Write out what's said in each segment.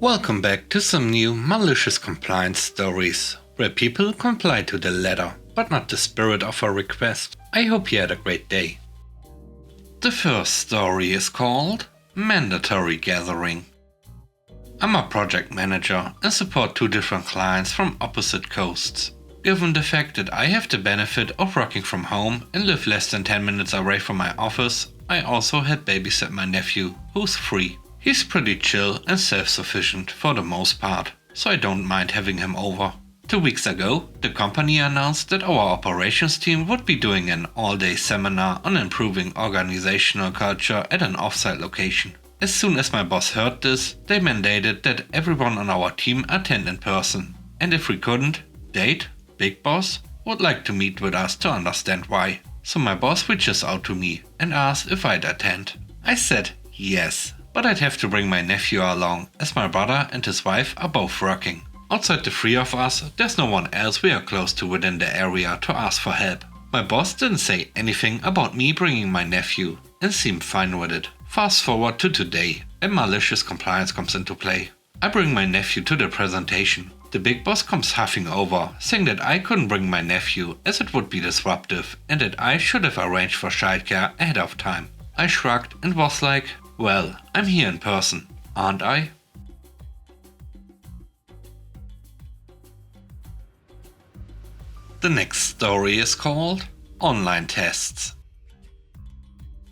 Welcome back to some new Malicious Compliance Stories, where people comply to the letter, but not the spirit of a request. I hope you had a great day. The first story is called Mandatory Gathering. I'm a project manager and support two different clients from opposite coasts. Given the fact that I have the benefit of working from home and live less than 10 minutes away from my office, I also had babysit my nephew, who's 3. He's pretty chill and self-sufficient for the most part, so I don't mind having him over. 2 weeks ago, the company announced that our operations team would be doing an all-day seminar on improving organizational culture at an offsite location. As soon as my boss heard this, they mandated that everyone on our team attend in person. And if we couldn't, they'd, Big Boss, would like to meet with us to understand why. So my boss reaches out to me and asked if I'd attend. I said yes, but I'd have to bring my nephew along, as my brother and his wife are both working. Outside the 3 of us, there's no one else we are close to within the area to ask for help. My boss didn't say anything about me bringing my nephew and seemed fine with it. Fast forward to today, and malicious compliance comes into play. I bring my nephew to the presentation. The big boss comes huffing over, saying that I couldn't bring my nephew as it would be disruptive and that I should have arranged for childcare ahead of time. I shrugged and was like, well, I'm here in person, aren't I? The next story is called Online Tests.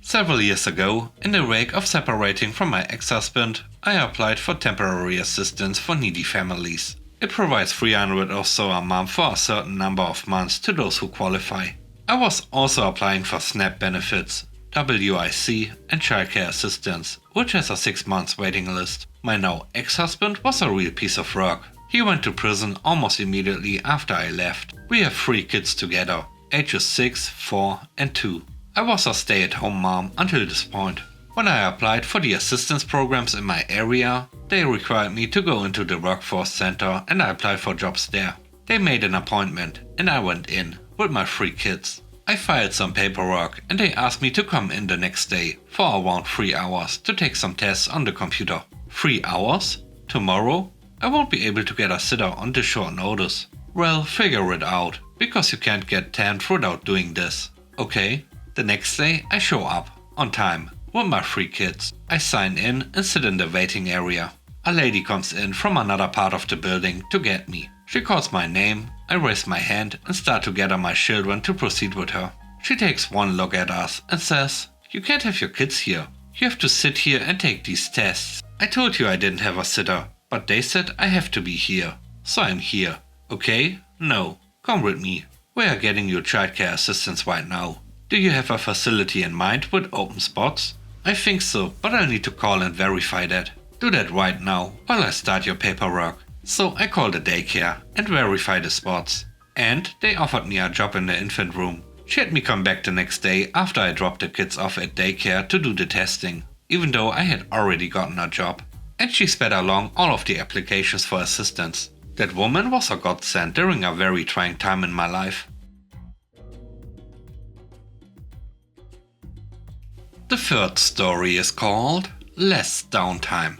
Several years ago, in the wake of separating from my ex-husband, I applied for temporary assistance for needy families. It provides $300 or so a month for a certain number of months to those who qualify. I was also applying for SNAP benefits, WIC and childcare assistance, which has a 6 months waiting list. My now ex-husband was a real piece of work. He went to prison almost immediately after I left. We have 3 kids together, ages 6, 4 and 2. I was a stay-at-home mom until this point. When I applied for the assistance programs in my area, they required me to go into the workforce center and I applied for jobs there. They made an appointment and I went in with my 3 kids. I filed some paperwork and they asked me to come in the next day for around 3 hours to take some tests on the computer. 3 hours? Tomorrow? I won't be able to get a sitter on this short notice. Well, figure it out, because you can't get tanned without doing this. Okay, the next day I show up, on time, with my 3 kids. I sign in and sit in the waiting area. A lady comes in from another part of the building to get me. She calls my name, I raise my hand and start to gather my children to proceed with her. She takes one look at us and says, "You can't have your kids here. You have to sit here and take these tests. I told you I didn't have a sitter, but they said I have to be here. So I'm here. Okay? No. Come with me. We are getting you childcare assistance right now. Do you have a facility in mind with open spots? I think so, but I'll need to call and verify that. Do that right now while I start your paperwork." So I called the daycare and verified the spots. And they offered me a job in the infant room. She had me come back the next day after I dropped the kids off at daycare to do the testing, even though I had already gotten a job. And she sped along all of the applications for assistance. That woman was a godsend during a very trying time in my life. The third story is called Less Downtime.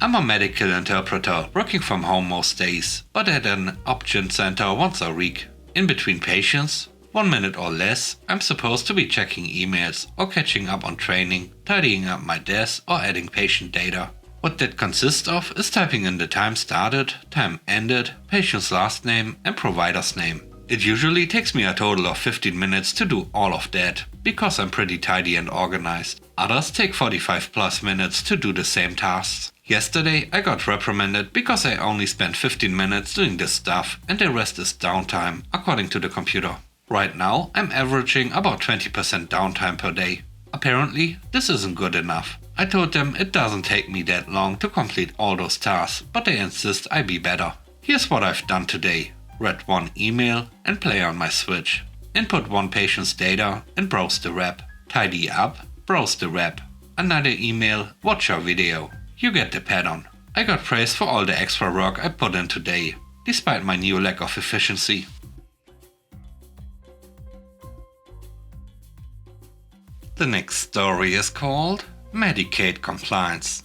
I'm a medical interpreter working from home most days, but at an option center once a week. In between patients, 1 minute or less, I'm supposed to be checking emails or catching up on training, tidying up my desk or adding patient data. What that consists of is typing in the time started, time ended, patient's last name and provider's name. It usually takes me a total of 15 minutes to do all of that, because I'm pretty tidy and organized. Others take 45 plus minutes to do the same tasks. Yesterday I got reprimanded because I only spent 15 minutes doing this stuff and the rest is downtime, according to the computer. Right now I'm averaging about 20% downtime per day. Apparently this isn't good enough. I told them it doesn't take me that long to complete all those tasks, but they insist I be better. Here's what I've done today. Read 1 email and play on my Switch. Input 1 patient's data and browse the rep. Tidy up, browse the rep. Another email, watch a video. You get the pattern. I got praised for all the extra work I put in today, despite my new lack of efficiency. The next story is called Medicaid Compliance.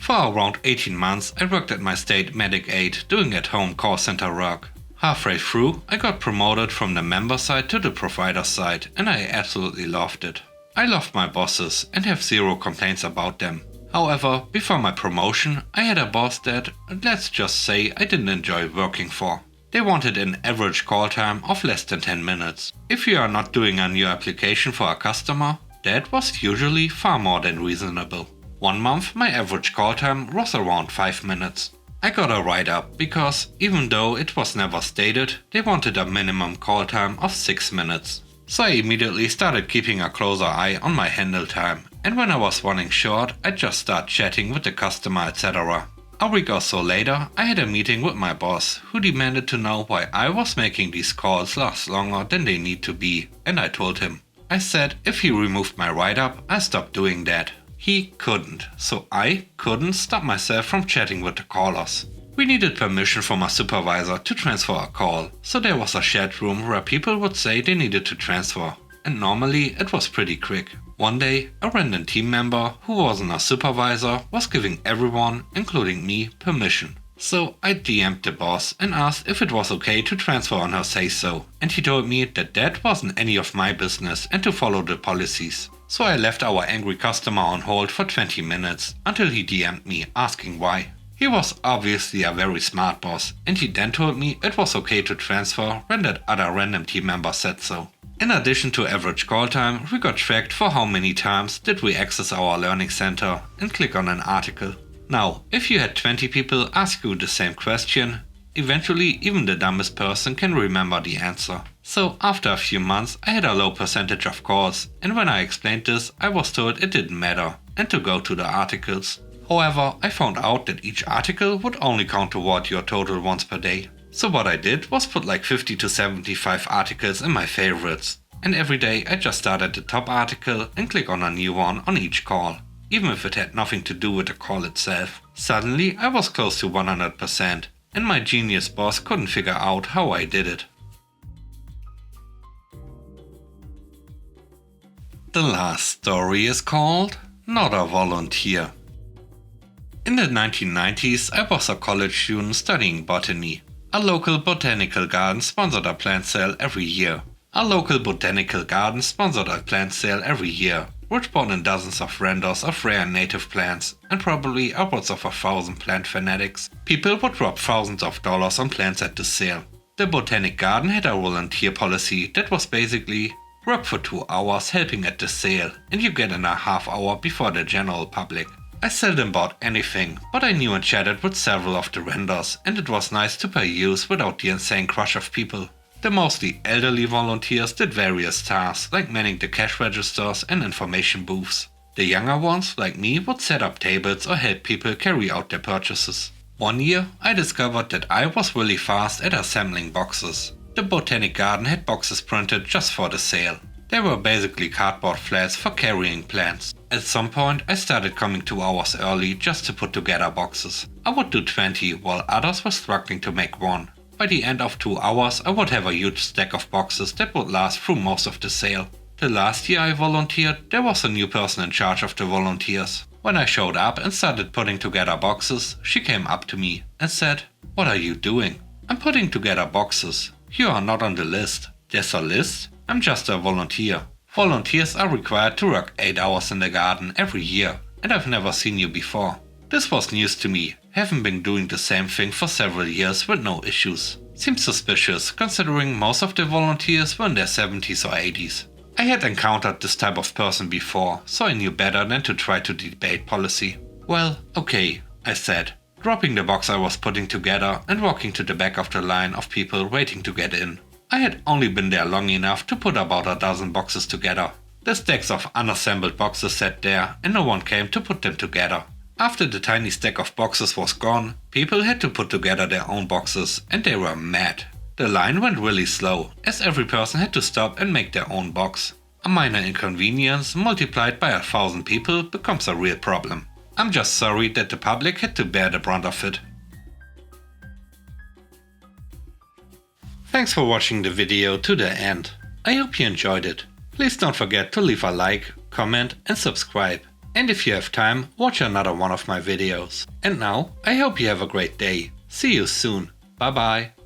For around 18 months I worked at my state medic aid doing at-home call center work. Halfway through I got promoted from the member side to the provider side and I absolutely loved it. I loved my bosses and have zero complaints about them. However, before my promotion I had a boss that, let's just say, I didn't enjoy working for. They wanted an average call time of less than 10 minutes. If you are not doing a new application for a customer, that was usually far more than reasonable. One month my average call time was around 5 minutes. I got a write-up because, even though it was never stated, they wanted a minimum call time of 6 minutes. So I immediately started keeping a closer eye on my handle time, and when I was running short, I'd just start chatting with the customer, etc. A week or so later, I had a meeting with my boss, who demanded to know why I was making these calls last longer than they need to be, and I told him. I said if he removed my write-up, I stopped doing that. He couldn't, so I couldn't stop myself from chatting with the callers. We needed permission from a supervisor to transfer a call, so there was a chat room where people would say they needed to transfer, and normally it was pretty quick. One day, a random team member who wasn't a supervisor was giving everyone, including me, permission. So I DM'd the boss and asked if it was okay to transfer on her say-so, and he told me that that wasn't any of my business and to follow the policies. So I left our angry customer on hold for 20 minutes until he DM'd me asking why. He was obviously a very smart boss, and he then told me it was okay to transfer when that other random team member said so. In addition to average call time, we got tracked for how many times did we access our learning center and click on an article. Now, if you had 20 people ask you the same question, eventually even the dumbest person can remember the answer. So after a few months I had a low percentage of calls, and when I explained this I was told it didn't matter and to go to the articles. However, I found out that each article would only count toward your total once per day. So what I did was put like 50 to 75 articles in my favorites, and every day I just start at the top article and click on a new one on each call, even if it had nothing to do with the call itself. Suddenly I was close to 100%, and my genius boss couldn't figure out how I did it. The last story is called Not a Volunteer. In the 1990s, I was a college student studying botany. A local botanical garden sponsored a plant sale every year. Which brought in dozens of vendors of rare and native plants, and probably upwards of 1,000 plant fanatics. People would drop thousands of dollars on plants at the sale. The botanic garden had a volunteer policy that was basically work for 2 hours helping at the sale, and you get in a half hour before the general public. I seldom bought anything, but I knew and chatted with several of the vendors, and it was nice to pay use without the insane crush of people. The mostly elderly volunteers did various tasks like manning the cash registers and information booths. The younger ones, like me, would set up tables or help people carry out their purchases. One year, I discovered that I was really fast at assembling boxes. The botanic garden had boxes printed just for the sale. They were basically cardboard flats for carrying plants. At some point I started coming 2 hours early just to put together boxes. I would do 20 while others were struggling to make one. By the end of 2 hours I would have a huge stack of boxes that would last through most of the sale. The last year I volunteered, there was a new person in charge of the volunteers. When I showed up and started putting together boxes, she came up to me and said, "What are you doing?" "I'm putting together boxes. You are not on the list." "There's a list? I'm just a volunteer." "Volunteers are required to work 8 hours in the garden every year, and I've never seen you before." This was news to me, having been doing the same thing for several years with no issues. Seems suspicious considering most of the volunteers were in their 70s or 80s. I had encountered this type of person before, so I knew better than to try to debate policy. "Well, okay," I said, dropping the box I was putting together and walking to the back of the line of people waiting to get in. I had only been there long enough to put about a dozen boxes together. The stacks of unassembled boxes sat there and no one came to put them together. After the tiny stack of boxes was gone, people had to put together their own boxes and they were mad. The line went really slow, as every person had to stop and make their own box. A minor inconvenience multiplied by 1,000 people becomes a real problem. I'm just sorry that the public had to bear the brunt of it. Thanks for watching the video to the end. I hope you enjoyed it. Please don't forget to leave a like, comment and subscribe. And if you have time, watch another one of my videos. And now, I hope you have a great day. See you soon. Bye bye.